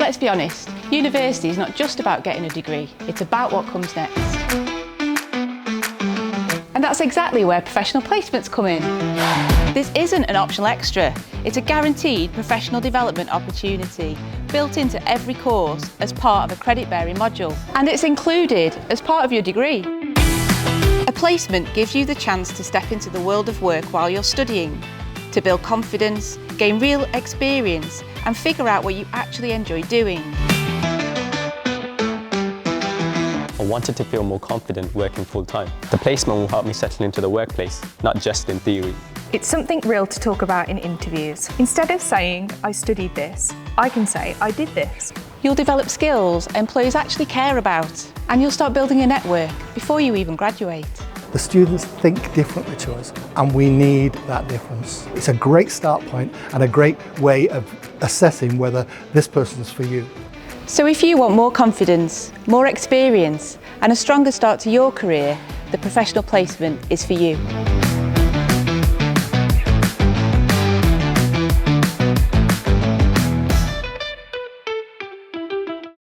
let's be honest, university is not just about getting a degree, it's about what comes next. And that's exactly where professional placements come in. This isn't an optional extra, it's a guaranteed professional development opportunity built into every course as part of a credit-bearing module. And it's included as part of your degree. A placement gives you the chance to step into the world of work while you're studying, to build confidence, gain real experience, and figure out what you actually enjoy doing. I wanted to feel more confident working full-time. The placement will help me settle into the workplace, not just in theory. It's something real to talk about in interviews. Instead of saying, I studied this, I can say, I did this. You'll develop skills employers actually care about, and you'll start building a network before you even graduate. The students think differently to us, and we need that difference. It's a great start point and a great way of assessing whether this person's for you. So if you want more confidence, more experience, and a stronger start to your career, the professional placement is for you.